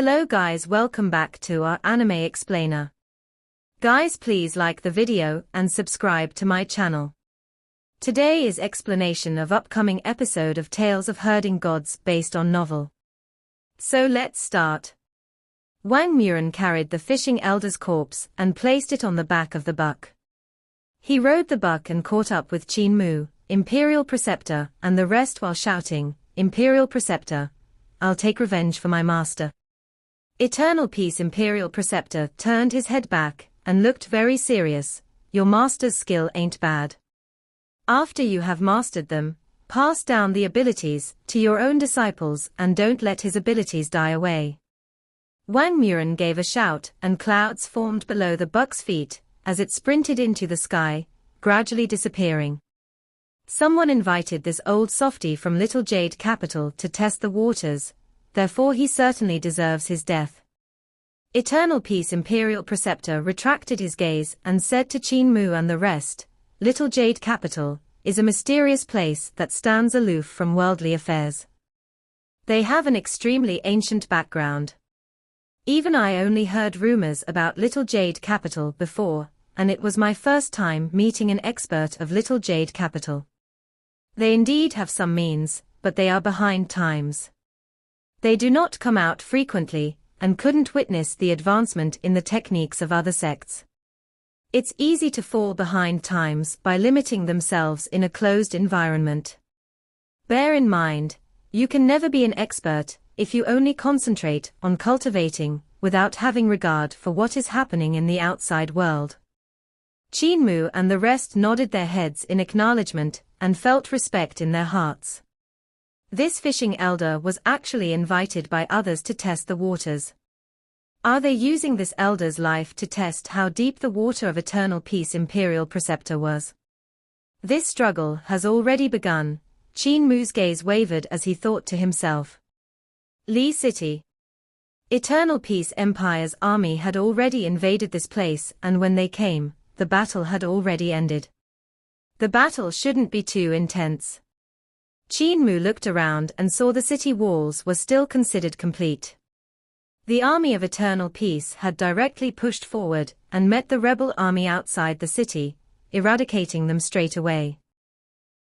Hello guys, welcome back to our anime explainer. Guys, please like the video and subscribe to my channel. Today is explanation of upcoming episode of Tales of Herding Gods based on novel. So let's start. Wang Muren carried the fishing elder's corpse and placed it on the back of the buck. He rode the buck and caught up with Qin Mu, Imperial Preceptor, and the rest while shouting, "Imperial Preceptor, I'll take revenge for my master." Eternal Peace Imperial Preceptor turned his head back and looked very serious. "Your master's skill ain't bad. After you have mastered them, pass down the abilities to your own disciples and don't let his abilities die away." Wang Muren gave a shout and clouds formed below the buck's feet as it sprinted into the sky, gradually disappearing. Someone invited this old softy from Little Jade Capital to test the waters, therefore he certainly deserves his death. Eternal Peace Imperial Preceptor retracted his gaze and said to Qin Mu and the rest, "Little Jade Capital is a mysterious place that stands aloof from worldly affairs. They have an extremely ancient background. Even I only heard rumors about Little Jade Capital before, and it was my first time meeting an expert of Little Jade Capital. They indeed have some means, but they are behind times. They do not come out frequently, and couldn't witness the advancement in the techniques of other sects. It's easy to fall behind times by limiting themselves in a closed environment. Bear in mind, you can never be an expert if you only concentrate on cultivating without having regard for what is happening in the outside world." Qin Mu and the rest nodded their heads in acknowledgement and felt respect in their hearts. This fishing elder was actually invited by others to test the waters. Are they using this elder's life to test how deep the water of Eternal Peace Imperial Preceptor was? This struggle has already begun. Qin Mu's gaze wavered as he thought to himself. Li City. Eternal Peace Empire's army had already invaded this place, and when they came, the battle had already ended. The battle shouldn't be too intense. Qin Mu looked around and saw the city walls were still considered complete. The army of Eternal Peace had directly pushed forward and met the rebel army outside the city, eradicating them straight away.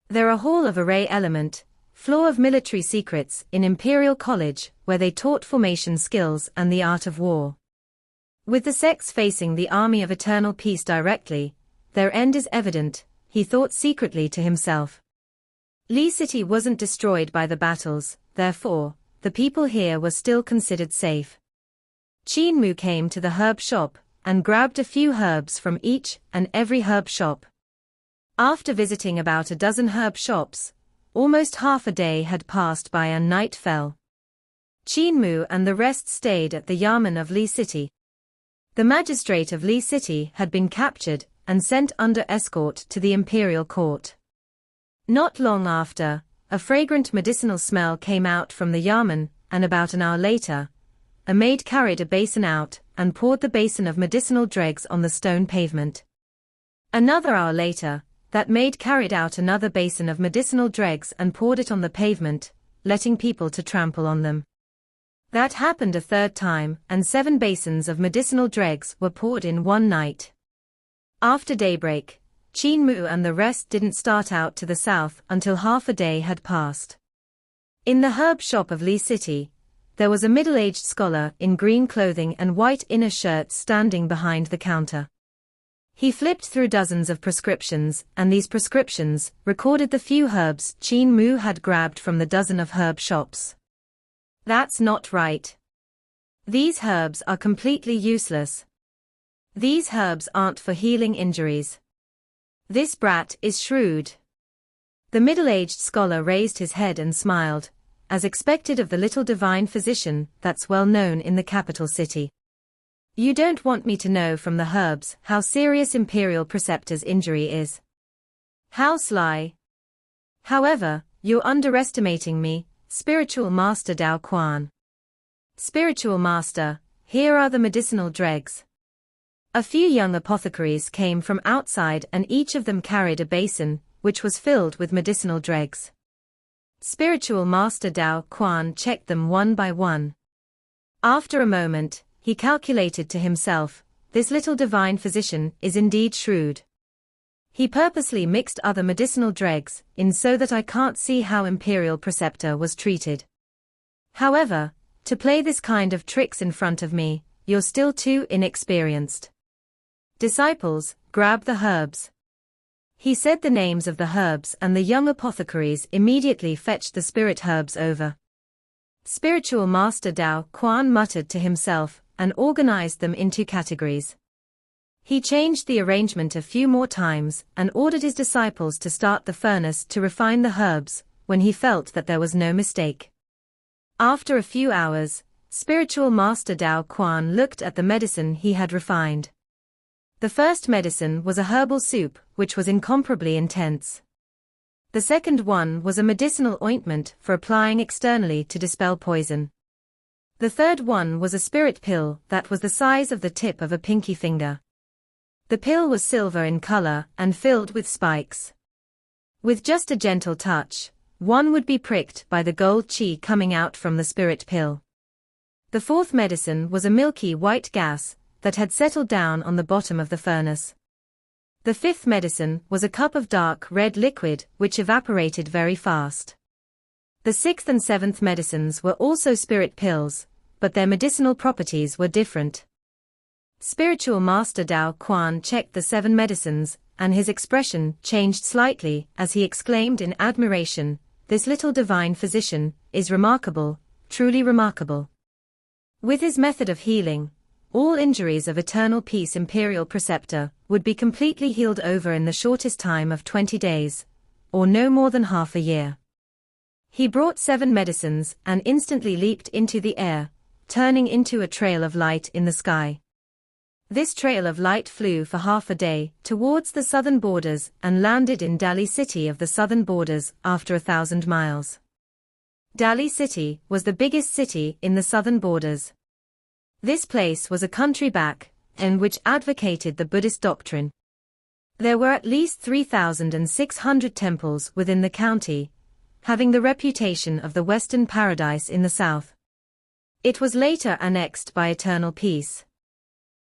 There are Hall of Array Element, floor of military secrets in Imperial College where they taught formation skills and the art of war. With the sects facing the army of Eternal Peace directly, their end is evident, he thought secretly to himself. Li City wasn't destroyed by the battles, therefore, the people here were still considered safe. Qin Mu came to the herb shop and grabbed a few herbs from each and every herb shop. After visiting about a dozen herb shops, almost half a day had passed by and night fell. Qin Mu and the rest stayed at the Yamen of Li City. The magistrate of Li City had been captured and sent under escort to the imperial court. Not long after, a fragrant medicinal smell came out from the Yamen, and about an hour later, a maid carried a basin out and poured the basin of medicinal dregs on the stone pavement. Another hour later, that maid carried out another basin of medicinal dregs and poured it on the pavement, letting people to trample on them. That happened a third time, and 7 basins of medicinal dregs were poured in one night. After daybreak, Qin Mu and the rest didn't start out to the south until half a day had passed. In the herb shop of Li City, there was a middle-aged scholar in green clothing and white inner shirt standing behind the counter. He flipped through dozens of prescriptions, and these prescriptions recorded the few herbs Qin Mu had grabbed from the dozen of herb shops. That's not right. These herbs are completely useless. These herbs aren't for healing injuries. This brat is shrewd. The middle-aged scholar raised his head and smiled, as expected of the little divine physician that's well known in the capital city. "You don't want me to know from the herbs how serious Imperial Preceptor's injury is. How sly. However, you're underestimating me, Spiritual Master Dao Quan." "Spiritual Master, here are the medicinal dregs." A few young apothecaries came from outside and each of them carried a basin, which was filled with medicinal dregs. Spiritual Master Dao Quan checked them one by one. After a moment, he calculated to himself, this little divine physician is indeed shrewd. He purposely mixed other medicinal dregs in so that I can't see how imperial preceptor was treated. However, to play this kind of tricks in front of me, you're still too inexperienced. Disciples, grab the herbs. He said the names of the herbs and the young apothecaries immediately fetched the spirit herbs over. Spiritual Master Dao Quan muttered to himself and organized them into categories. He changed the arrangement a few more times and ordered his disciples to start the furnace to refine the herbs when he felt that there was no mistake. After a few hours, Spiritual Master Dao Quan looked at the medicine he had refined. The first medicine was a herbal soup which was incomparably intense. The second one was a medicinal ointment for applying externally to dispel poison. The third one was a spirit pill that was the size of the tip of a pinky finger. The pill was silver in color and filled with spikes. With just a gentle touch, one would be pricked by the gold qi coming out from the spirit pill. The fourth medicine was a milky white gas that had settled down on the bottom of the furnace. The fifth medicine was a cup of dark red liquid which evaporated very fast. The sixth and seventh medicines were also spirit pills, but their medicinal properties were different. Spiritual Master Dao Quan checked the 7 medicines, and his expression changed slightly as he exclaimed in admiration, "This little divine physician is remarkable, truly remarkable." With his method of healing, all injuries of eternal peace imperial preceptor would be completely healed over in the shortest time of 20 days, or no more than half a year. He brought 7 medicines and instantly leaped into the air, turning into a trail of light in the sky. This trail of light flew for half a day towards the southern borders and landed in Dali City of the southern borders after 1,000 miles. Dali City was the biggest city in the southern borders. This place was a country back, and which advocated the Buddhist doctrine. There were at least 3,600 temples within the county, having the reputation of the Western Paradise in the south. It was later annexed by Eternal Peace.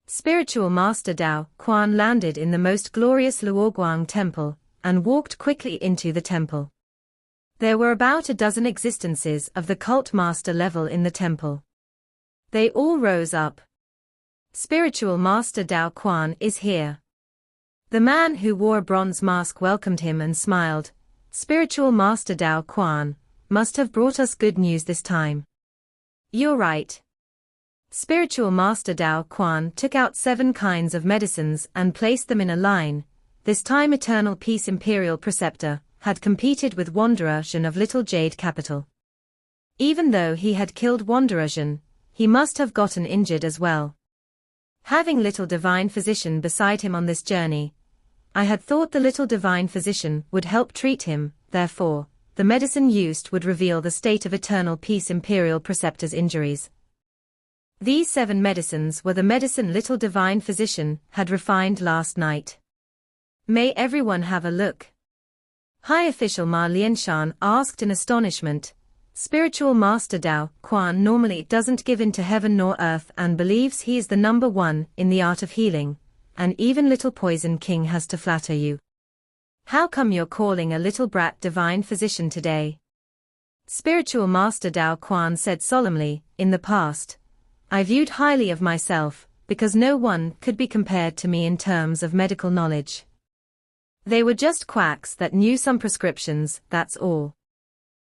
Spiritual Master Dao Quan landed in the most glorious Luoguang temple, and walked quickly into the temple. There were about a dozen existences of the cult master level in the temple. They all rose up. Spiritual Master Dao Quan is here. The man who wore a bronze mask welcomed him and smiled. Spiritual Master Dao Quan must have brought us good news this time. You're right. Spiritual Master Dao Quan took out 7 kinds of medicines and placed them in a line. This time Eternal Peace Imperial Preceptor had competed with Wanderer Zhen of Little Jade Capital. Even though he had killed Wanderer Zhen, he must have gotten injured as well. Having Little Divine Physician beside him on this journey, I had thought the Little Divine Physician would help treat him, therefore, the medicine used would reveal the state of Eternal Peace Imperial Preceptor's injuries. These 7 medicines were the medicine Little Divine Physician had refined last night. May everyone have a look? High official Ma Lianshan asked in astonishment. Spiritual Master Dao Quan normally doesn't give in to heaven nor earth and believes he is the number 1 in the art of healing, and even Little Poison King has to flatter you. How come you're calling a little brat divine physician today? Spiritual Master Dao Quan said solemnly, in the past, I viewed highly of myself, because no one could be compared to me in terms of medical knowledge. They were just quacks that knew some prescriptions, that's all.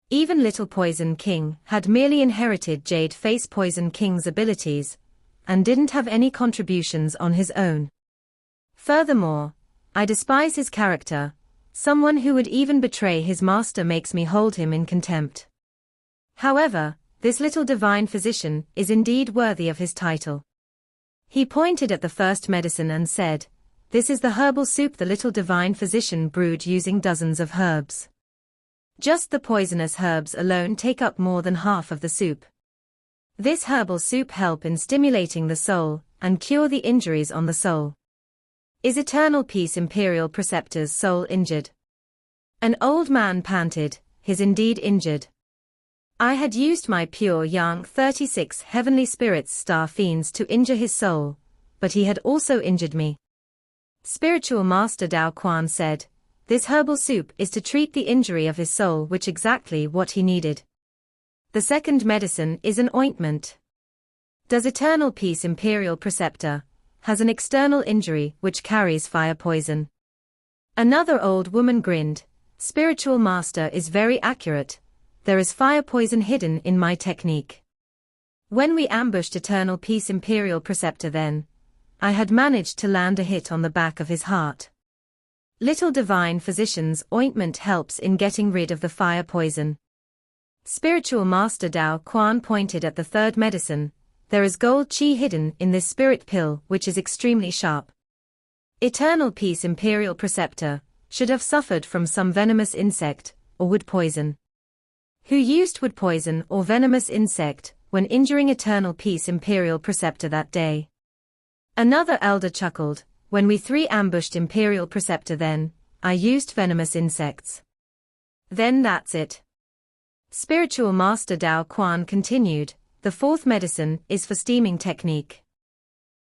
Even Little Poison King had merely inherited Jade Face Poison King's abilities, and didn't have any contributions on his own. Furthermore, I despise his character. Someone who would even betray his master makes me hold him in contempt. However, this little divine physician is indeed worthy of his title. He pointed at the first medicine and said, "This is the herbal soup the little divine physician brewed using dozens of herbs. Just the poisonous herbs alone take up more than half of the soup. This herbal soup help in stimulating the soul and cure the injuries on the soul." Is Eternal Peace Imperial Preceptor's soul injured? An old man panted, "His indeed injured. I had used my pure Yang 36 heavenly spirits star fiends to injure his soul, but he had also injured me. Spiritual Master Dao Quan said, "This herbal soup is to treat the injury of his soul, which exactly what he needed." The second medicine is an ointment. Does Eternal Peace Imperial Preceptor has an external injury which carries fire poison? Another old woman grinned. Spiritual Master is very accurate. There is fire poison hidden in my technique. When we ambushed Eternal Peace Imperial Preceptor then, I had managed to land a hit on the back of his heart. Little Divine Physician's ointment helps in getting rid of the fire poison. Spiritual Master Dao Quan pointed at the third medicine. There is gold qi hidden in this spirit pill which is extremely sharp. Eternal Peace Imperial Preceptor should have suffered from some venomous insect or wood poison. Who used wood poison or venomous insect when injuring Eternal Peace Imperial Preceptor that day? Another elder chuckled. When we three ambushed Imperial Preceptor then, I used venomous insects. Then that's it. Spiritual Master Dao Quan continued, the fourth medicine is for steaming technique.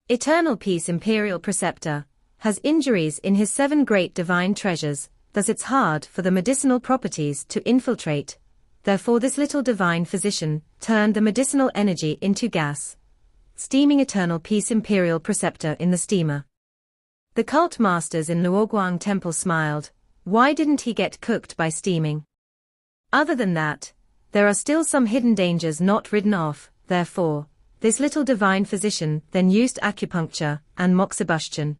Eternal Peace Imperial Preceptor has injuries in his 7 great divine treasures, thus it's hard for the medicinal properties to infiltrate. Therefore this little divine physician turned the medicinal energy into gas, steaming Eternal Peace Imperial Preceptor in the steamer. The cult masters in Luoguang Temple smiled. Why didn't he get cooked by steaming? Other than that, there are still some hidden dangers not ridden off, therefore, this little divine physician then used acupuncture and moxibustion.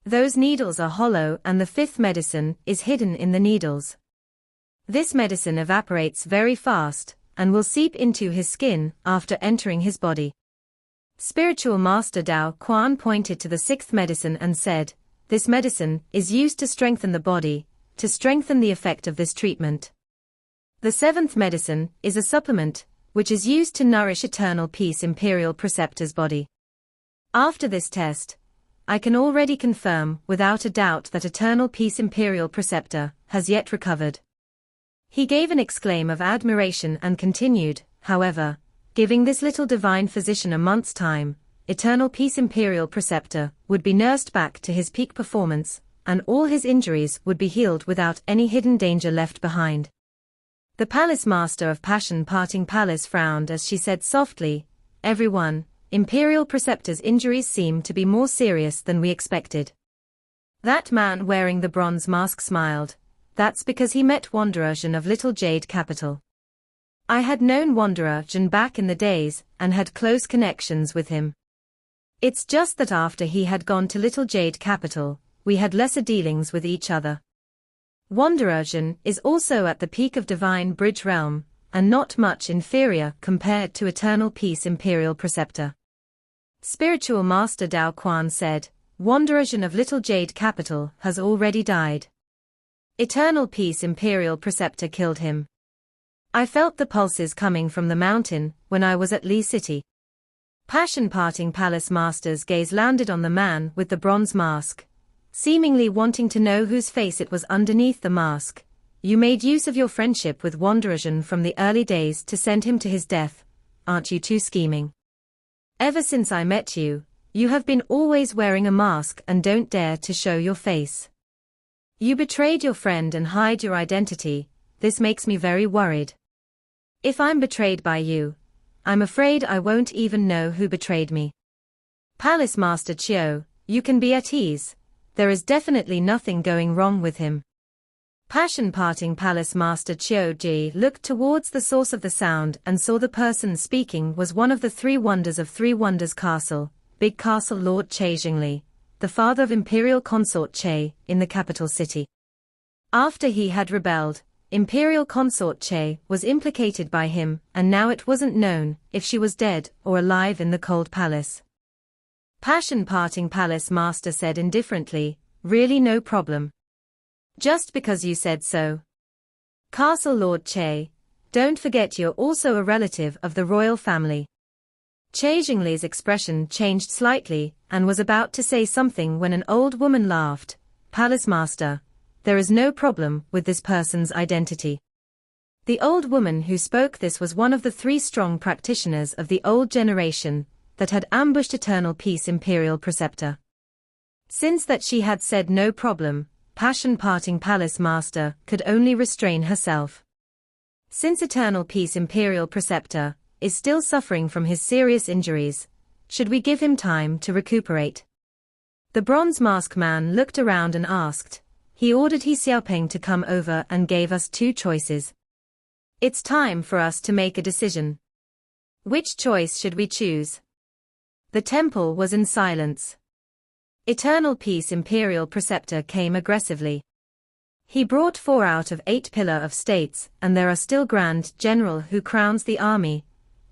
Those needles are hollow and the fifth medicine is hidden in the needles. This medicine evaporates very fast and will seep into his skin after entering his body. Spiritual Master Dao Quan pointed to the sixth medicine and said, this medicine is used to strengthen the body, to strengthen the effect of this treatment. The seventh medicine is a supplement, which is used to nourish Eternal Peace Imperial Preceptor's body. After this test, I can already confirm without a doubt that Eternal Peace Imperial Preceptor has yet recovered. He gave an exclaim of admiration and continued, however, giving this little divine physician a month's time, Eternal Peace Imperial Preceptor would be nursed back to his peak performance, and all his injuries would be healed without any hidden danger left behind. The Palace Master of Passion Parting Palace frowned as she said softly, everyone, Imperial Preceptor's injuries seem to be more serious than we expected. That man wearing the bronze mask smiled. That's because he met Wanderer Jin of Little Jade Capital. I had known Wanderer Jin back in the days and had close connections with him. It's just that after he had gone to Little Jade Capital, we had lesser dealings with each other. Wanderer Jin is also at the peak of Divine Bridge Realm, and not much inferior compared to Eternal Peace Imperial Preceptor. Spiritual Master Dao Quan said, Wanderer Jin of Little Jade Capital has already died. Eternal Peace Imperial Preceptor killed him. I felt the pulses coming from the mountain when I was at Lee City. Passion Parting Palace Master's gaze landed on the man with the bronze mask, seemingly wanting to know whose face it was underneath the mask. You made use of your friendship with Wanderer Jin from the early days to send him to his death. Aren't you too scheming? Ever since I met you, you have been always wearing a mask and don't dare to show your face. You betrayed your friend and hide your identity. This makes me very worried. If I'm betrayed by you, I'm afraid I won't even know who betrayed me. Palace Master Chiu, you can be at ease. There is definitely nothing going wrong with him. Passion Parting Palace Master Chiu Ji looked towards the source of the sound and saw the person speaking was one of the 3 wonders of 3 Wonders Castle, Big Castle Lord Che Jingli, the father of Imperial Consort Che, in the capital city. After he had rebelled, Imperial Consort Che was implicated by him, and now it wasn't known if she was dead or alive in the cold palace. Passion Parting Palace Master said indifferently, really no problem. Just because you said so. Castle Lord Che, don't forget you're also a relative of the royal family. Che Jingli's expression changed slightly and was about to say something when an old woman laughed. Palace Master, there is no problem with this person's identity. The old woman who spoke this was one of the 3 strong practitioners of the old generation that had ambushed Eternal Peace Imperial Preceptor. Since that she had said no problem, passion-parting Palace Master could only restrain herself. Since Eternal Peace Imperial Preceptor is still suffering from his serious injuries, should we give him time to recuperate? The bronze mask man looked around and asked. He ordered He Xiaopeng to come over and gave us 2 choices. It's time for us to make a decision. Which choice should we choose? The temple was in silence. Eternal Peace Imperial Preceptor came aggressively. He brought 4 out of 8 pillar of states, and there are still Grand General who crowns the army,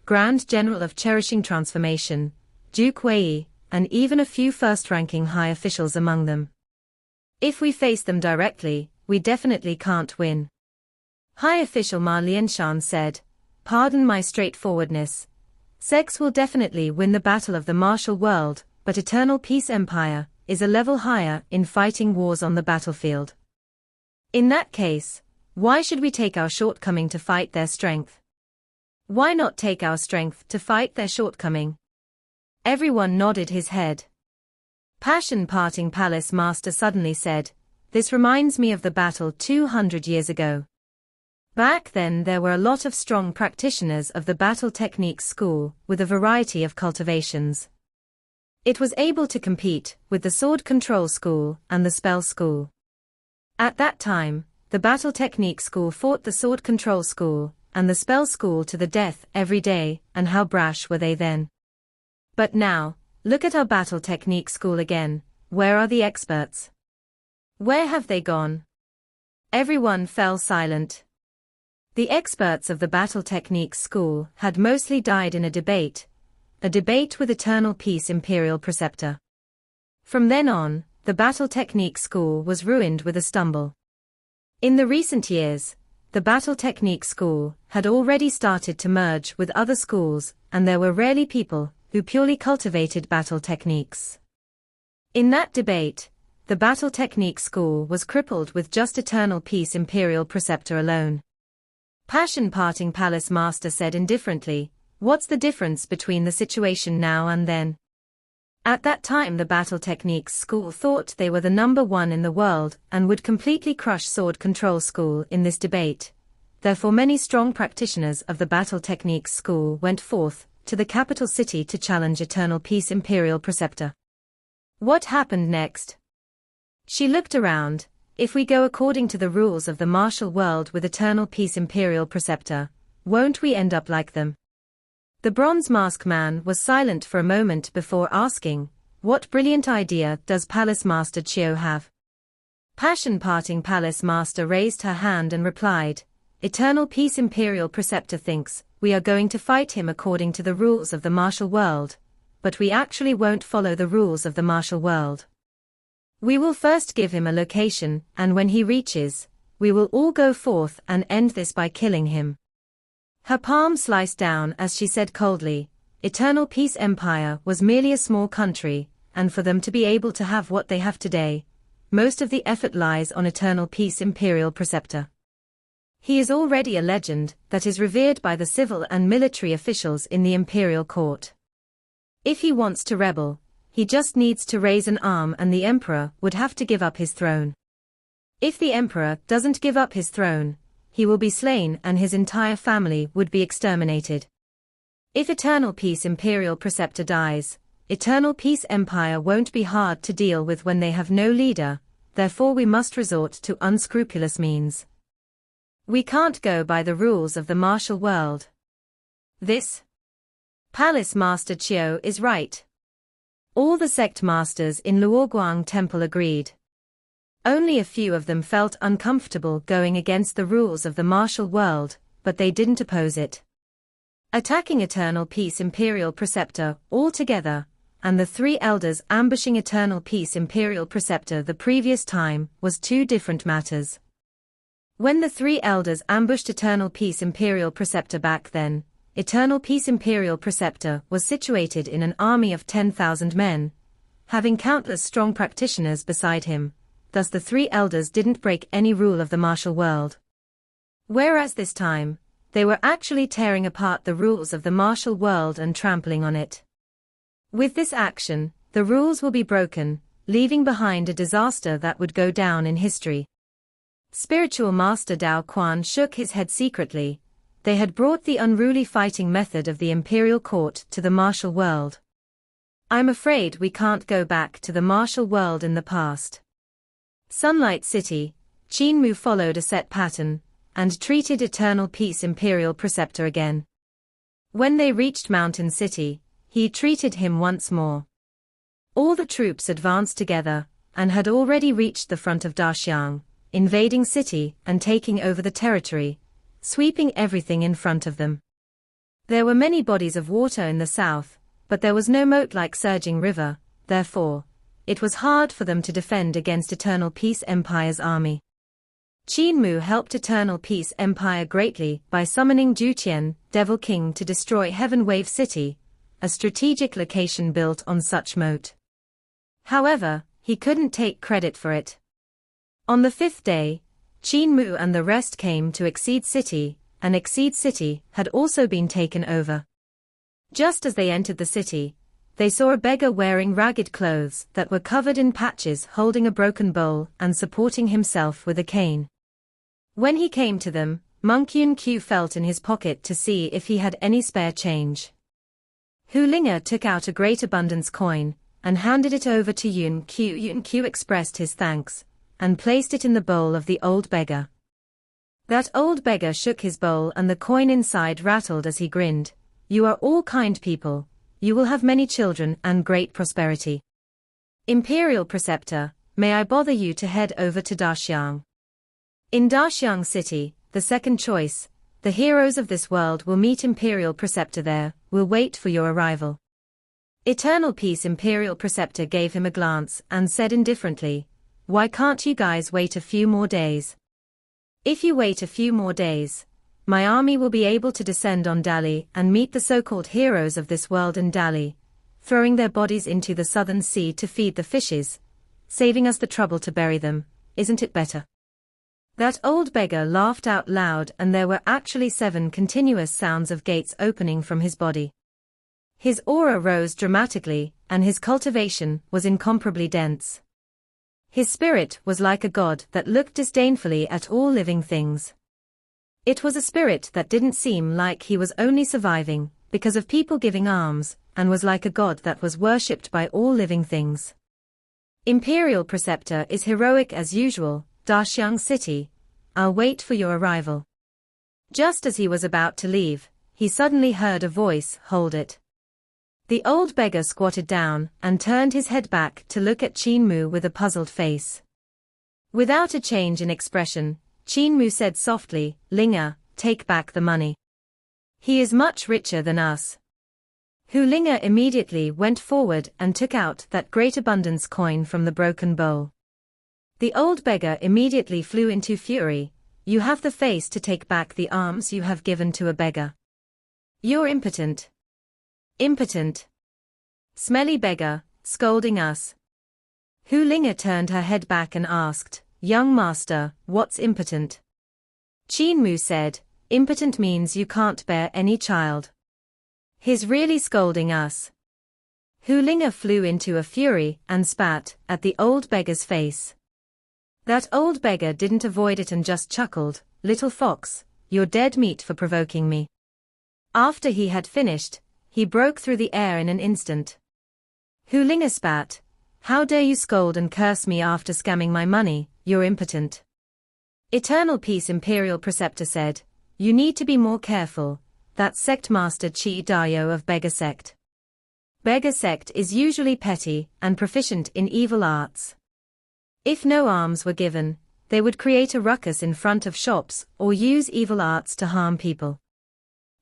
Grand General of Cherishing Transformation, Duke Wei, and even a few first-ranking high officials among them. If we face them directly, we definitely can't win. High official Ma Lianshan said, "Pardon my straightforwardness. Sex will definitely win the battle of the martial world, but Eternal Peace Empire is a level higher in fighting wars on the battlefield. In that case, why should we take our shortcoming to fight their strength? Why not take our strength to fight their shortcoming?" Everyone nodded his head. Passion-parting Palace Master suddenly said, "This reminds me of the battle 200 years ago. Back then there were a lot of strong practitioners of the battle techniques school with a variety of cultivations. It was able to compete with the sword control school and the spell school. At that time, the battle technique school fought the sword control school and the spell school to the death every day, and how brash were they then? But now, look at our battle technique school again. Where are the experts? Where have they gone?" Everyone fell silent. The experts of the battle techniques school had mostly died in a debate with Eternal Peace Imperial Preceptor. From then on, the battle technique school was ruined with a stumble. In the recent years, the battle technique school had already started to merge with other schools, and there were rarely people who purely cultivated battle techniques. In that debate, the battle technique school was crippled with just Eternal Peace Imperial Preceptor alone. Passion-parting Palace Master said indifferently, "What's the difference between the situation now and then?" At that time the battle techniques school thought they were the number 1 in the world and would completely crush sword control school in this debate. Therefore many strong practitioners of the battle techniques school went forth to the capital city to challenge Eternal Peace Imperial Preceptor. What happened next? She looked around. If we go according to the rules of the martial world with Eternal Peace Imperial Preceptor, won't we end up like them? The bronze mask man was silent for a moment before asking, "What brilliant idea does Palace Master Chiu have?" Passion-parting Palace Master raised her hand and replied, "Eternal Peace Imperial Preceptor thinks we are going to fight him according to the rules of the martial world, but we actually won't follow the rules of the martial world. We will first give him a location, and when he reaches, we will all go forth and end this by killing him." Her palm sliced down as she said coldly, "Eternal Peace Empire was merely a small country, and for them to be able to have what they have today, most of the effort lies on Eternal Peace Imperial Preceptor. He is already a legend that is revered by the civil and military officials in the imperial court. If he wants to rebel, he just needs to raise an arm and the emperor would have to give up his throne. If the emperor doesn't give up his throne, he will be slain and his entire family would be exterminated. If Eternal Peace Imperial Preceptor dies, Eternal Peace Empire won't be hard to deal with when they have no leader, therefore we must resort to unscrupulous means. We can't go by the rules of the martial world. This Palace Master Chiu is right. All the sect masters in Luoguang Temple agreed. Only a few of them felt uncomfortable going against the rules of the martial world, but they didn't oppose it. Attacking Eternal Peace Imperial Preceptor altogether, and the 3 elders ambushing Eternal Peace Imperial Preceptor the previous time was 2 different matters. When the 3 elders ambushed Eternal Peace Imperial Preceptor back then, Eternal Peace Imperial Preceptor was situated in an army of 10,000 men, having countless strong practitioners beside him, thus the 3 elders didn't break any rule of the martial world. Whereas this time, they were actually tearing apart the rules of the martial world and trampling on it. With this action, the rules will be broken, leaving behind a disaster that would go down in history. Spiritual Master Dao Quan shook his head secretly. They had brought the unruly fighting method of the imperial court to the martial world. I'm afraid we can't go back to the martial world in the past. Sunlight City, Qin Mu followed a set pattern, and treated Eternal Peace Imperial Preceptor again. When they reached Mountain City, he treated him once more. All the troops advanced together, and had already reached the front of Daxiang, invading city and taking over the territory, sweeping everything in front of them. There were many bodies of water in the south, but there was no moat-like surging river, therefore, it was hard for them to defend against Eternal Peace Empire's army. Qin Mu helped Eternal Peace Empire greatly by summoning Jutian, Devil King, to destroy Heaven Wave City, a strategic location built on such moat. However, he couldn't take credit for it. On the fifth day, Qin Mu and the rest came to Exceed City, and Exceed City had also been taken over. Just as they entered the city, they saw a beggar wearing ragged clothes that were covered in patches holding a broken bowl and supporting himself with a cane. When he came to them, Monk Yun Q felt in his pocket to see if he had any spare change. Hu Linga took out a great abundance coin, and handed it over to Yun Q. Yun Q expressed his thanks, and placed it in the bowl of the old beggar. That old beggar shook his bowl and the coin inside rattled as he grinned. You are all kind people, you will have many children and great prosperity. Imperial Preceptor, may I bother you to head over to Daxiang? In Daxiang City, the second choice, the heroes of this world will meet Imperial Preceptor there, will wait for your arrival. Eternal Peace Imperial Preceptor gave him a glance and said indifferently, why can't you guys wait a few more days? If you wait a few more days, my army will be able to descend on Dali and meet the so-called heroes of this world in Dali, throwing their bodies into the southern sea to feed the fishes, saving us the trouble to bury them, isn't it better? That old beggar laughed out loud and there were actually 7 continuous sounds of gates opening from his body. His aura rose dramatically, and his cultivation was incomparably dense. His spirit was like a god that looked disdainfully at all living things. It was a spirit that didn't seem like he was only surviving because of people giving alms, and was like a god that was worshipped by all living things. Imperial Preceptor is heroic as usual, Daxiang City, I'll wait for your arrival. Just as he was about to leave, he suddenly heard a voice, hold it. The old beggar squatted down and turned his head back to look at Qin Mu with a puzzled face. Without a change in expression, Qin Mu said softly, Linga, take back the money. He is much richer than us. Hu Linga immediately went forward and took out that great abundance coin from the broken bowl. The old beggar immediately flew into fury. You have the face to take back the alms you have given to a beggar. You're impotent. Impotent. Smelly beggar, scolding us. Hu Linga turned her head back and asked, Young master, what's impotent? Qin Mu said, impotent means you can't bear any child. He's really scolding us. Hu Linga flew into a fury and spat at the old beggar's face. That old beggar didn't avoid it and just chuckled, little fox, you're dead meat for provoking me. After he had finished, he broke through the air in an instant. Hu Linga spat, how dare you scold and curse me after scamming my money, you're impotent. Eternal Peace Imperial Preceptor said, you need to be more careful, that's Sect Master Chi Dayo of Beggar Sect. Beggar Sect is usually petty and proficient in evil arts. If no alms were given, they would create a ruckus in front of shops or use evil arts to harm people.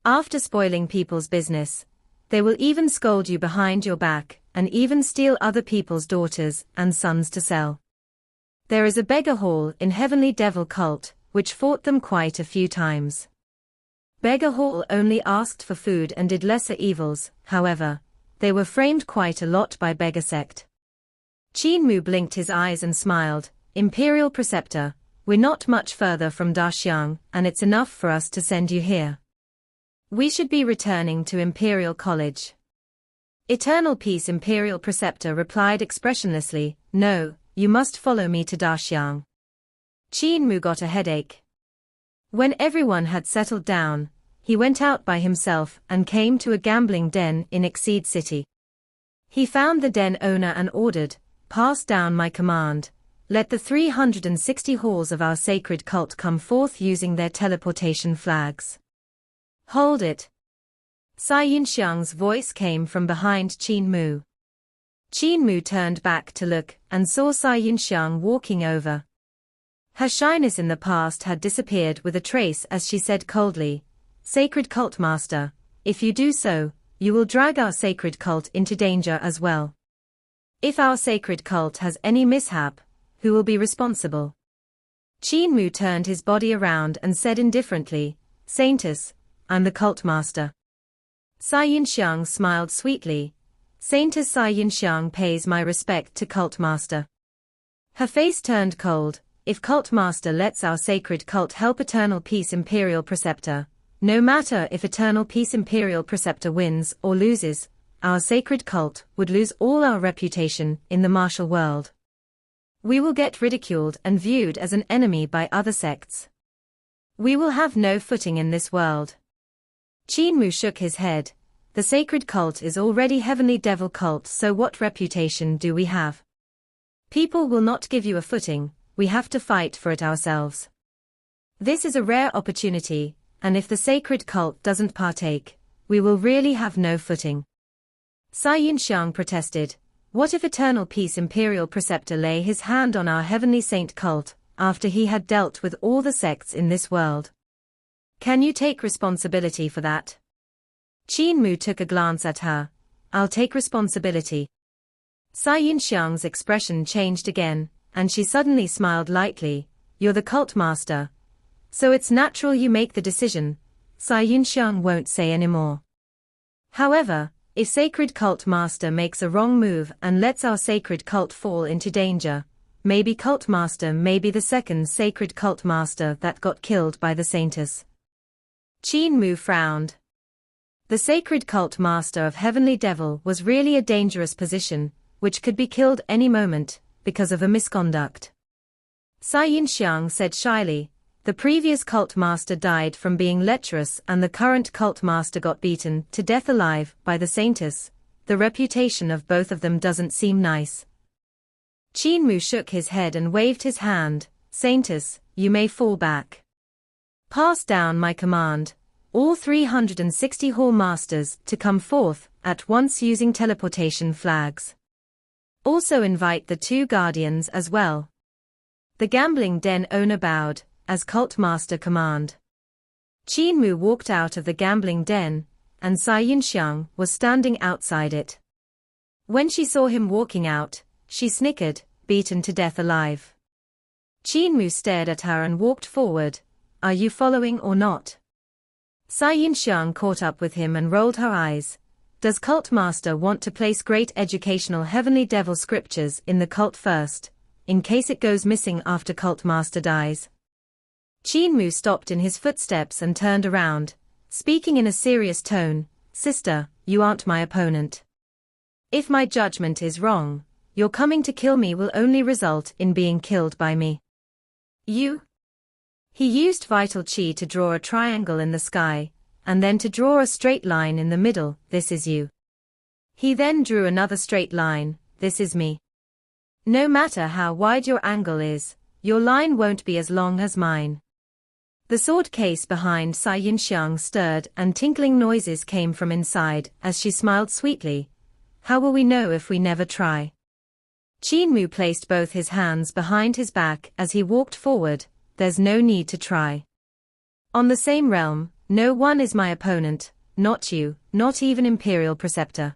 After spoiling people's business, they will even scold you behind your back and even steal other people's daughters and sons to sell. There is a beggar hall in Heavenly Devil Cult, which fought them quite a few times. Beggar hall only asked for food and did lesser evils, however, they were framed quite a lot by Beggar Sect. Qin Mu blinked his eyes and smiled, Imperial Preceptor, we're not much further from Daxiang, and it's enough for us to send you here. We should be returning to Imperial College. Eternal Peace Imperial Preceptor replied expressionlessly, no, you must follow me to Daxiang. Qin Mu got a headache. When everyone had settled down, he went out by himself and came to a gambling den in Exceed City. He found the den owner and ordered, pass down my command, let the 360 halls of our sacred cult come forth using their teleportation flags. Hold it. Sai Yinxiang's voice came from behind Qin Mu. Qin Mu turned back to look and saw Sai Yinxiang walking over. Her shyness in the past had disappeared with a trace as she said coldly, Sacred Cult Master, if you do so, you will drag our sacred cult into danger as well. If our sacred cult has any mishap, who will be responsible? Qin Mu turned his body around and said indifferently, Saintess, I'm the cult master. Sai Yinxiang smiled sweetly. Saintess Sai Yinxiang pays my respect to cult master. Her face turned cold. If cult master lets our sacred cult help Eternal Peace Imperial Preceptor, no matter if Eternal Peace Imperial Preceptor wins or loses, our sacred cult would lose all our reputation in the martial world. We will get ridiculed and viewed as an enemy by other sects. We will have no footing in this world. Qin Mu shook his head. The sacred cult is already Heavenly Devil cult, so what reputation do we have? People will not give you a footing, we have to fight for it ourselves. This is a rare opportunity, and if the sacred cult doesn't partake, we will really have no footing. Sai Yinxiang protested, what if Eternal Peace Imperial Preceptor lay his hand on our Heavenly Saint cult, after he had dealt with all the sects in this world? Can you take responsibility for that? Qin Mu took a glance at her. I'll take responsibility. Sai Yinxiang's expression changed again, and she suddenly smiled lightly. You're the cult master, so it's natural you make the decision. Sai Yinxiang won't say anymore. However, if sacred cult master makes a wrong move and lets our sacred cult fall into danger, maybe cult master may be the second sacred cult master that got killed by the saintess. Qin Mu frowned. The sacred cult master of Heavenly Devil was really a dangerous position, which could be killed any moment, because of a misconduct. Sai Yinxiang said shyly, the previous cult master died from being lecherous and the current cult master got beaten to death alive by the saintess. The reputation of both of them doesn't seem nice. Qin Mu shook his head and waved his hand, Saintess, you may fall back. Pass down my command, all 360 hall masters to come forth at once using teleportation flags. Also invite the 2 guardians as well. The gambling den owner bowed, as cult master command. Qin Mu walked out of the gambling den, and Sai Yinxiang was standing outside it. When she saw him walking out, she snickered, beaten to death alive. Qin Mu stared at her and walked forward. Are you following or not? Sai Yinxiang caught up with him and rolled her eyes. Does cult master want to place great educational Heavenly Devil scriptures in the cult first, in case it goes missing after cult master dies? Qin Mu stopped in his footsteps and turned around, speaking in a serious tone, Sister, you aren't my opponent. If my judgment is wrong, your coming to kill me will only result in being killed by me. You? He used vital chi to draw a triangle in the sky, and then to draw a straight line in the middle, this is you. He then drew another straight line, this is me. No matter how wide your angle is, your line won't be as long as mine. The sword case behind Sai Yinxiang stirred and tinkling noises came from inside as she smiled sweetly. How will we know if we never try? Qin Mu placed both his hands behind his back as he walked forward. There's no need to try. On the same realm, no one is my opponent, not you, not even Imperial Preceptor.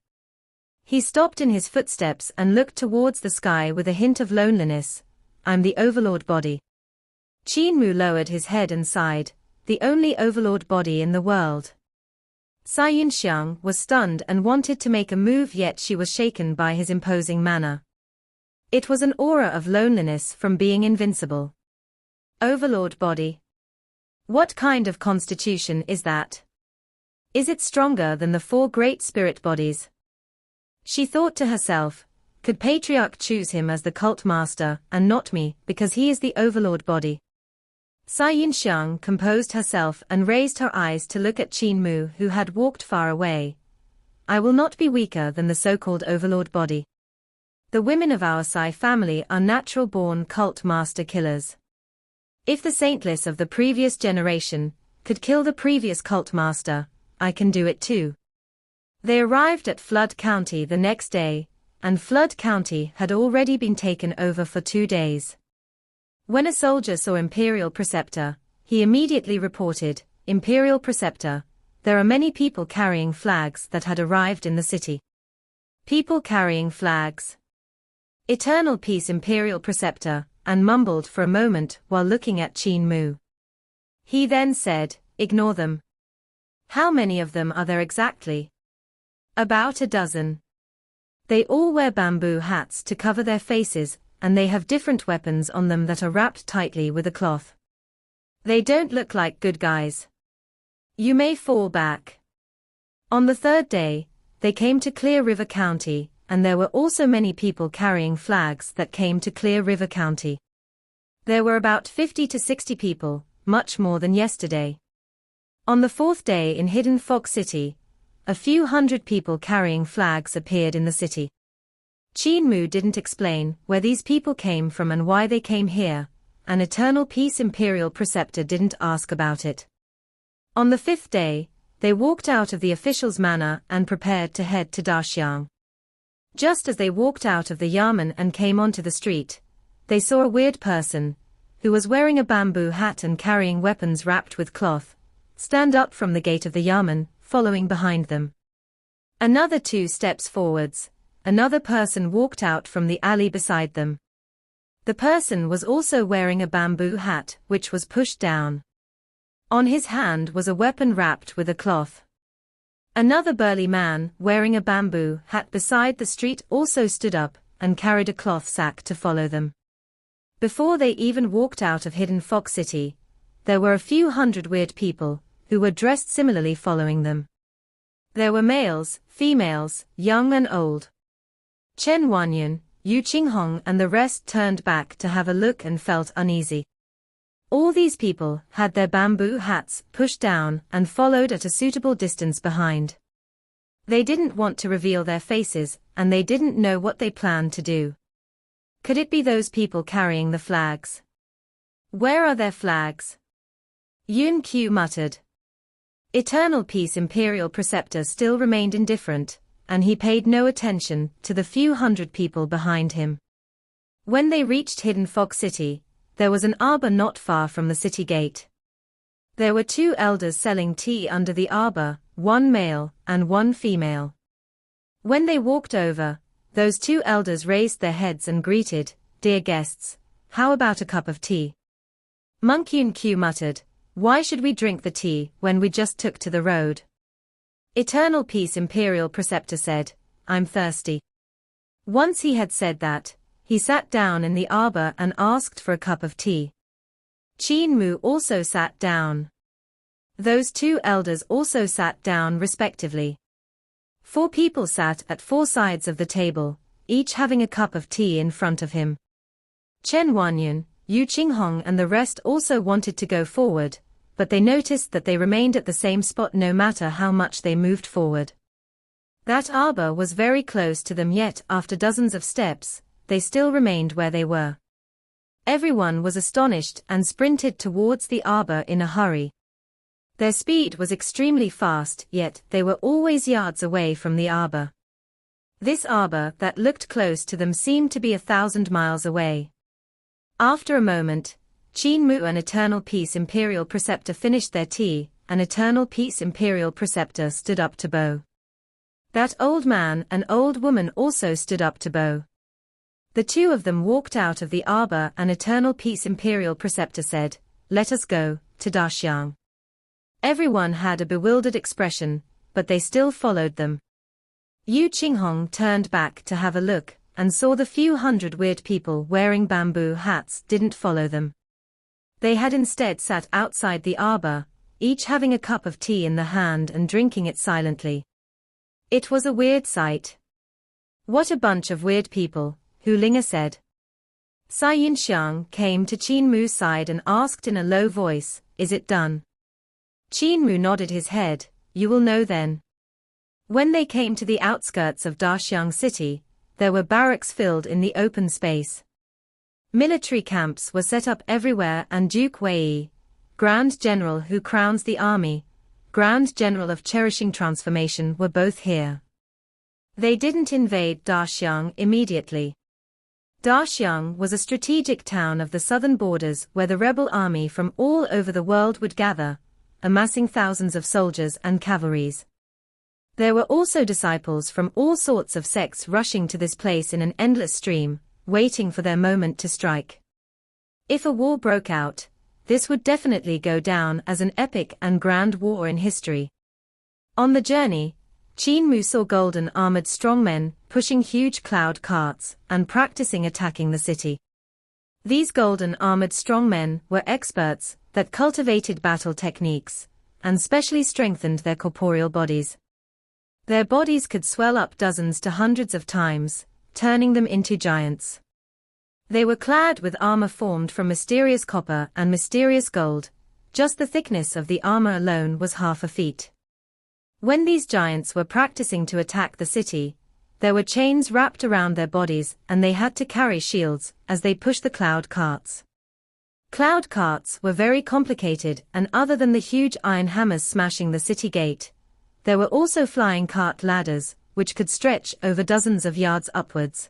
He stopped in his footsteps and looked towards the sky with a hint of loneliness. I'm the Overlord body. Qin Mu lowered his head and sighed, the only Overlord body in the world. Sai Yinxiang was stunned and wanted to make a move, yet she was shaken by his imposing manner. It was an aura of loneliness from being invincible. Overlord body. What kind of constitution is that? Is it stronger than the 4 great spirit bodies? She thought to herself, could Patriarch choose him as the cult master and not me because he is the overlord body? Sai Yinxiang composed herself and raised her eyes to look at Qin Mu, who had walked far away. I will not be weaker than the so-called overlord body. The women of our Sai family are natural-born cult master killers. If the saintless of the previous generation could kill the previous cult master, I can do it too. They arrived at Flood County the next day, and Flood County had already been taken over for 2 days. When a soldier saw Imperial Preceptor, he immediately reported, Imperial Preceptor, there are many people carrying flags that had arrived in the city. People carrying flags. Eternal Peace Imperial Preceptor, and mumbled for a moment while looking at Qin Mu. He then said, ignore them. How many of them are there exactly? About a dozen. They all wear bamboo hats to cover their faces, and they have different weapons on them that are wrapped tightly with a cloth. They don't look like good guys. You may fall back. On the 3rd day, they came to Clear River County, and there were also many people carrying flags that came to Clear River County. There were about 50 to 60 people, much more than yesterday. On the 4th day in Hidden Fog City, a few hundred people carrying flags appeared in the city. Qin Mu didn't explain where these people came from and why they came here, and Eternal Peace Imperial Preceptor didn't ask about it. On the 5th day, they walked out of the official's manor and prepared to head to Daxiang. Just as they walked out of the yamen and came onto the street, they saw a weird person, who was wearing a bamboo hat and carrying weapons wrapped with cloth, stand up from the gate of the yamen, following behind them. Another 2 steps forwards, another person walked out from the alley beside them. The person was also wearing a bamboo hat, which was pushed down. On his hand was a weapon wrapped with a cloth. Another burly man, wearing a bamboo hat beside the street, also stood up and carried a cloth sack to follow them. Before they even walked out of Hidden Fog City, there were a few hundred weird people, who were dressed similarly following them. There were males, females, young and old. Chen Wanyan, Yu Qinghong and the rest turned back to have a look and felt uneasy. All these people had their bamboo hats pushed down and followed at a suitable distance behind. They didn't want to reveal their faces, and they didn't know what they planned to do. Could it be those people carrying the flags? Where are their flags? Yun Q muttered. Eternal Peace Imperial Preceptor still remained indifferent, and he paid no attention to the few hundred people behind him. When they reached Hidden Fog City, there was an arbor not far from the city gate. There were 2 elders selling tea under the arbor, 1 male and 1 female. When they walked over, those 2 elders raised their heads and greeted, "Dear guests, how about a cup of tea?" Monk Yun Q muttered, "Why should we drink the tea when we just took to the road?" Eternal Peace Imperial Preceptor said, "I'm thirsty." Once he had said that, he sat down in the arbor and asked for a cup of tea. Qin Mu also sat down. Those 2 elders also sat down respectively. 4 people sat at 4 sides of the table, each having a cup of tea in front of him. Chen Wanyan, Yu Qinghong and the rest also wanted to go forward, but they noticed that they remained at the same spot no matter how much they moved forward. That arbor was very close to them, yet after dozens of steps, they still remained where they were. Everyone was astonished and sprinted towards the arbor in a hurry. Their speed was extremely fast, yet they were always yards away from the arbor. This arbor that looked close to them seemed to be 1,000 miles away. After a moment, Qin Mu and Eternal Peace Imperial Preceptor finished their tea, and Eternal Peace Imperial Preceptor stood up to bow. That old man and old woman also stood up to bow. The 2 of them walked out of the arbor and Eternal Peace Imperial Preceptor said, "Let us go to Daxiang." Everyone had a bewildered expression, but they still followed them. Yu Qinghong turned back to have a look, and saw the few hundred weird people wearing bamboo hats didn't follow them. They had instead sat outside the arbor, each having a cup of tea in the hand and drinking it silently. It was a weird sight. "What a bunch of weird people," Hu Linga said. Sai Yunxiang came to Qin Mu's side and asked in a low voice, "Is it done?" Qin Mu nodded his head. "You will know then." When they came to the outskirts of Daxiang City, there were barracks filled in the open space. Military camps were set up everywhere, and Duke Wei, Grand General who crowns the army, Grand General of Cherishing Transformation, were both here. They didn't invade Daxiang immediately. Daxiang was a strategic town of the southern borders where the rebel army from all over the world would gather, amassing thousands of soldiers and cavalries. There were also disciples from all sorts of sects rushing to this place in an endless stream, waiting for their moment to strike. If a war broke out, this would definitely go down as an epic and grand war in history. On the journey, Qin Mu saw golden armored strongmen pushing huge cloud carts and practicing attacking the city. These golden armored strongmen were experts that cultivated battle techniques and specially strengthened their corporeal bodies. Their bodies could swell up dozens to hundreds of times, turning them into giants. They were clad with armor formed from mysterious copper and mysterious gold. Just the thickness of the armor alone was half a feet. When these giants were practicing to attack the city, there were chains wrapped around their bodies and they had to carry shields as they pushed the cloud carts. Cloud carts were very complicated, and other than the huge iron hammers smashing the city gate, there were also flying cart ladders, which could stretch over dozens of yards upwards.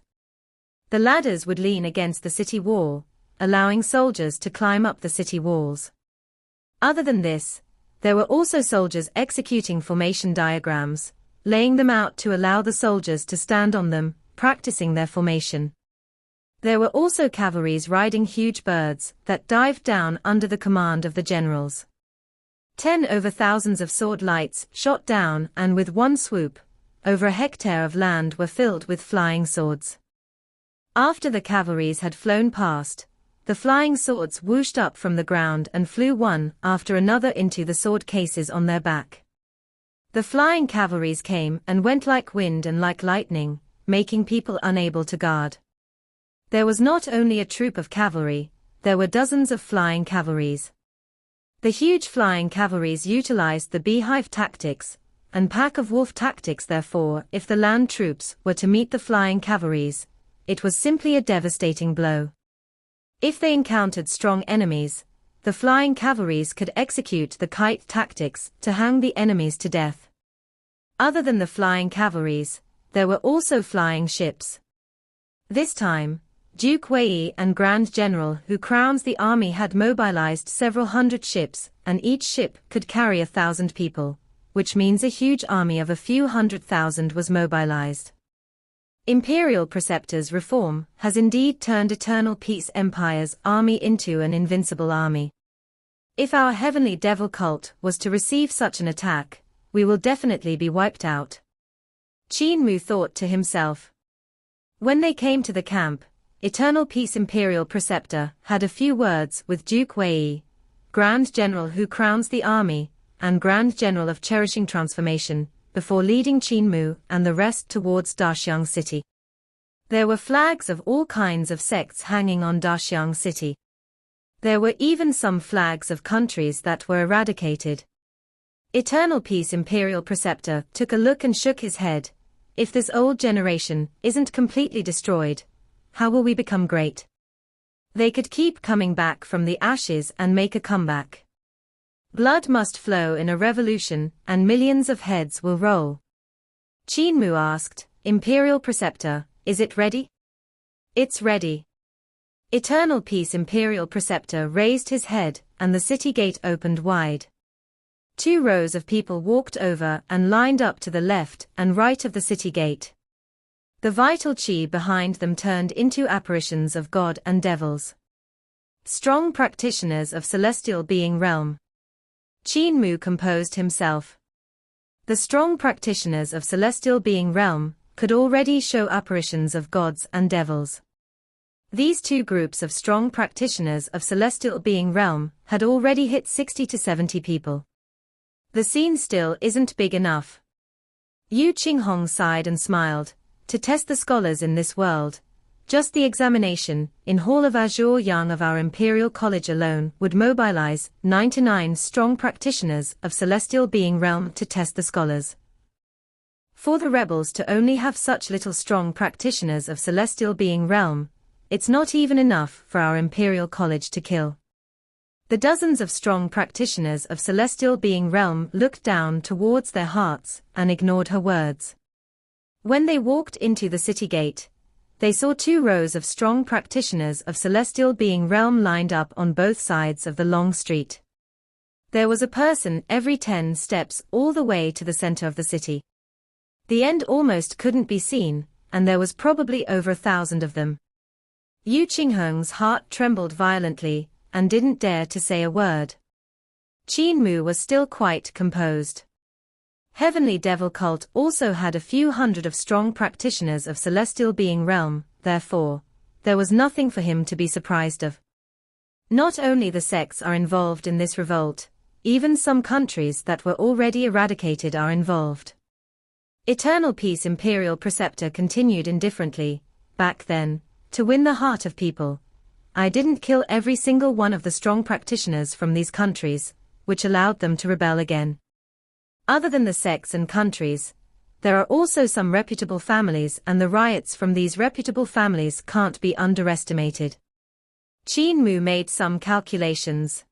The ladders would lean against the city wall, allowing soldiers to climb up the city walls. Other than this, there were also soldiers executing formation diagrams, laying them out to allow the soldiers to stand on them, practicing their formation. There were also cavalries riding huge birds that dived down under the command of the generals. 10 over thousands of sword lights shot down, and with one swoop, over a hectare of land were filled with flying swords. After the cavalries had flown past, the flying swords whooshed up from the ground and flew one after another into the sword cases on their back. The flying cavalries came and went like wind and like lightning, making people unable to guard. There was not only a troop of cavalry, there were dozens of flying cavalries. The huge flying cavalries utilized the beehive tactics and pack-of-wolf tactics. Therefore, if the land troops were to meet the flying cavalries, it was simply a devastating blow. If they encountered strong enemies, the flying cavalries could execute the kite tactics to hang the enemies to death. Other than the flying cavalries, there were also flying ships. This time, Duke Wei and Grand General who crowns the army had mobilized several hundred ships, and each ship could carry 1,000 people, which means a huge army of a few 100,000 was mobilized. Imperial Preceptor's reform has indeed turned Eternal Peace Empire's army into an invincible army. If our heavenly devil cult was to receive such an attack, we will definitely be wiped out. Qin Mu thought to himself. When they came to the camp, Eternal Peace Imperial Preceptor had a few words with Duke Wei, Grand General who crowns the army, and Grand General of Cherishing Transformation, before leading Qin Mu and the rest towards Daxiang City. There were flags of all kinds of sects hanging on Daxiang City. There were even some flags of countries that were eradicated. Eternal Peace Imperial Preceptor took a look and shook his head. If this old generation isn't completely destroyed, how will we become great? They could keep coming back from the ashes and make a comeback. Blood must flow in a revolution, and millions of heads will roll. Qin Mu asked, Imperial Preceptor, is it ready? It's ready. Eternal Peace Imperial Preceptor raised his head, and the city gate opened wide. 2 rows of people walked over and lined up to the left and right of the city gate. The vital qi behind them turned into apparitions of God and devils. Strong practitioners of celestial being realm. Qin Mu composed himself. The strong practitioners of celestial being realm could already show apparitions of gods and devils. These two groups of strong practitioners of celestial being realm had already hit 60 to 70 people. The scene still isn't big enough. Yu Qinghong sighed and smiled. To test the scholars in this world, just the examination in Hall of Azure Yang of our Imperial College alone would mobilize 99 strong practitioners of celestial being realm to test the scholars. For the rebels to only have such little strong practitioners of celestial being realm, it's not even enough for our Imperial College to kill. The dozens of strong practitioners of celestial being realm looked down towards their hearts and ignored her words. When they walked into the city gate, they saw 2 rows of strong practitioners of celestial being realm lined up on both sides of the long street. There was a person every 10 steps all the way to the center of the city. The end almost couldn't be seen, and there was probably over 1,000 of them. Yu Qinghong's heart trembled violently, and didn't dare to say a word. Qin Mu was still quite composed. Heavenly Devil Cult also had a few hundred of strong practitioners of celestial being realm, therefore, there was nothing for him to be surprised of. Not only the sects are involved in this revolt, even some countries that were already eradicated are involved. Eternal Peace Imperial Preceptor continued indifferently, back then, to win the heart of people. I didn't kill every single one of the strong practitioners from these countries, which allowed them to rebel again. Other than the sects and countries, there are also some reputable families, and the riots from these reputable families can't be underestimated. Qin Mu made some calculations.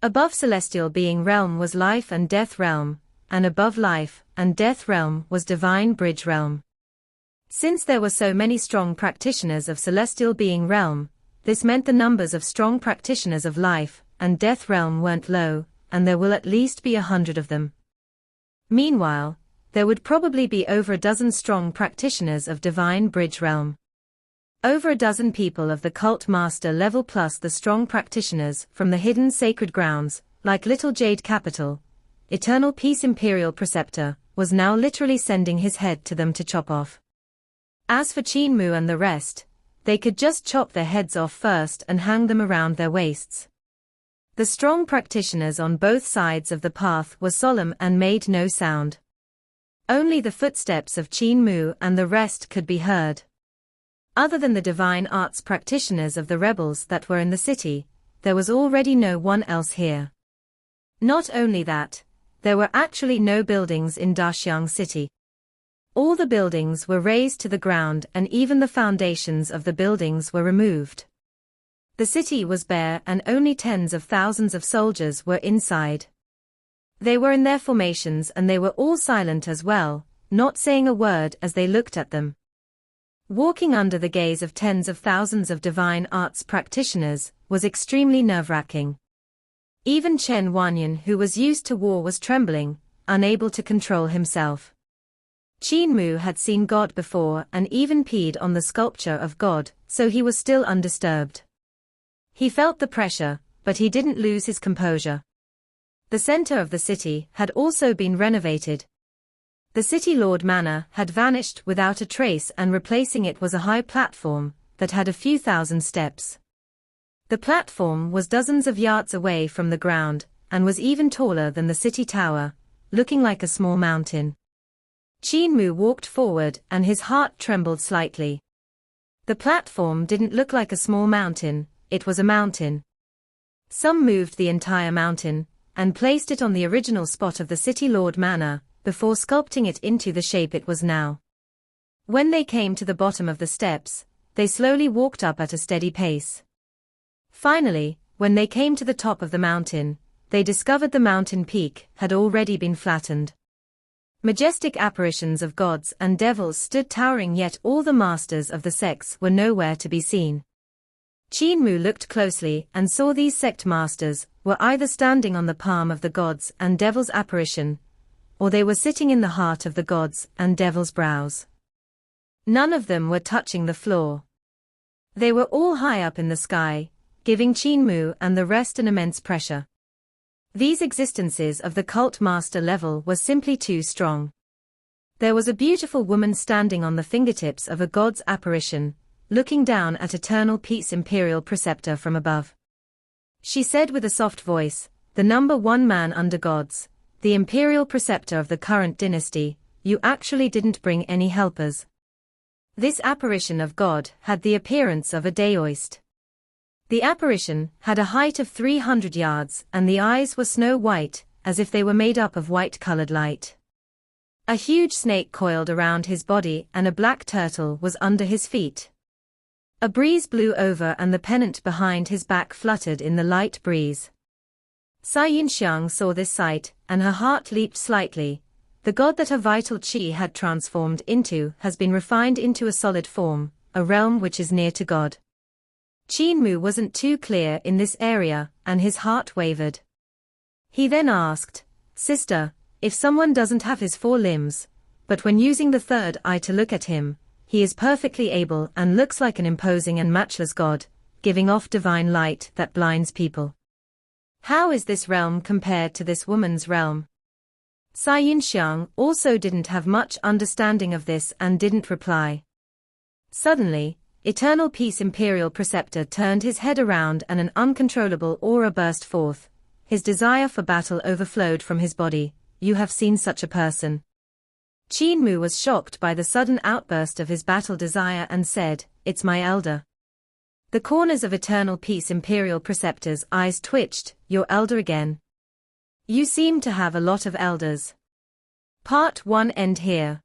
Above celestial being realm was life and death realm, and above life and death realm was divine bridge realm. Since there were so many strong practitioners of celestial being realm, this meant the numbers of strong practitioners of life and death realm weren't low, and there will at least be 100 of them. Meanwhile, there would probably be over a dozen strong practitioners of divine bridge realm. Over a dozen people of the cult master level plus the strong practitioners from the hidden sacred grounds, like Little Jade Capital. Eternal Peace Imperial Preceptor was now literally sending his head to them to chop off. As for Qin Mu and the rest, they could just chop their heads off first and hang them around their waists. The strong practitioners on both sides of the path were solemn and made no sound. Only the footsteps of Qin Mu and the rest could be heard. Other than the divine arts practitioners of the rebels that were in the city, there was already no one else here. Not only that, there were actually no buildings in Daxiang City. All the buildings were razed to the ground, and even the foundations of the buildings were removed. The city was bare, and only tens of thousands of soldiers were inside. They were in their formations, and they were all silent as well, not saying a word as they looked at them. Walking under the gaze of tens of thousands of divine arts practitioners was extremely nerve-wracking. Even Chen Wanyan, who was used to war, was trembling, unable to control himself. Qin Mu had seen God before and even peed on the sculpture of God, so he was still undisturbed. He felt the pressure, but he didn't lose his composure. The center of the city had also been renovated. The City Lord Manor had vanished without a trace, and replacing it was a high platform that had a few thousand steps. The platform was dozens of yards away from the ground, and was even taller than the city tower, looking like a small mountain. Qin Mu walked forward, and his heart trembled slightly. The platform didn't look like a small mountain, it was a mountain. Some moved the entire mountain, and placed it on the original spot of the City Lord Manor, before sculpting it into the shape it was now. When they came to the bottom of the steps, they slowly walked up at a steady pace. Finally, when they came to the top of the mountain, they discovered the mountain peak had already been flattened. Majestic apparitions of gods and devils stood towering, yet all the masters of the sects were nowhere to be seen. Qin Mu looked closely and saw these sect masters were either standing on the palm of the gods and devils' apparition, or they were sitting in the heart of the gods and devils' brows. None of them were touching the floor. They were all high up in the sky, giving Qin Mu and the rest an immense pressure. These existences of the cult master level were simply too strong. There was a beautiful woman standing on the fingertips of a god's apparition, looking down at Eternal Peace Imperial Preceptor from above. She said with a soft voice, "The number one man under gods, the Imperial Preceptor of the current dynasty, you actually didn't bring any helpers." This apparition of God had the appearance of a daoist. The apparition had a height of 300 yards and the eyes were snow white, as if they were made up of white-colored light. A huge snake coiled around his body and a black turtle was under his feet. A breeze blew over and the pennant behind his back fluttered in the light breeze. Sai Yinxiang saw this sight, and her heart leaped slightly. The god that her vital qi had transformed into has been refined into a solid form, a realm which is near to God. Qin Mu wasn't too clear in this area, and his heart wavered. He then asked, "Sister, if someone doesn't have his four limbs, but when using the third eye to look at him, he is perfectly able and looks like an imposing and matchless god, giving off divine light that blinds people. How is this realm compared to this woman's realm?" Sai Yinxiang also didn't have much understanding of this and didn't reply. Suddenly, Eternal Peace Imperial Preceptor turned his head around and an uncontrollable aura burst forth. His desire for battle overflowed from his body. "You have seen such a person." Qin Mu was shocked by the sudden outburst of his battle desire and said, "It's my elder." The corners of Eternal Peace Imperial Preceptor's eyes twitched. "Your elder again? You seem to have a lot of elders." Part 1 end here.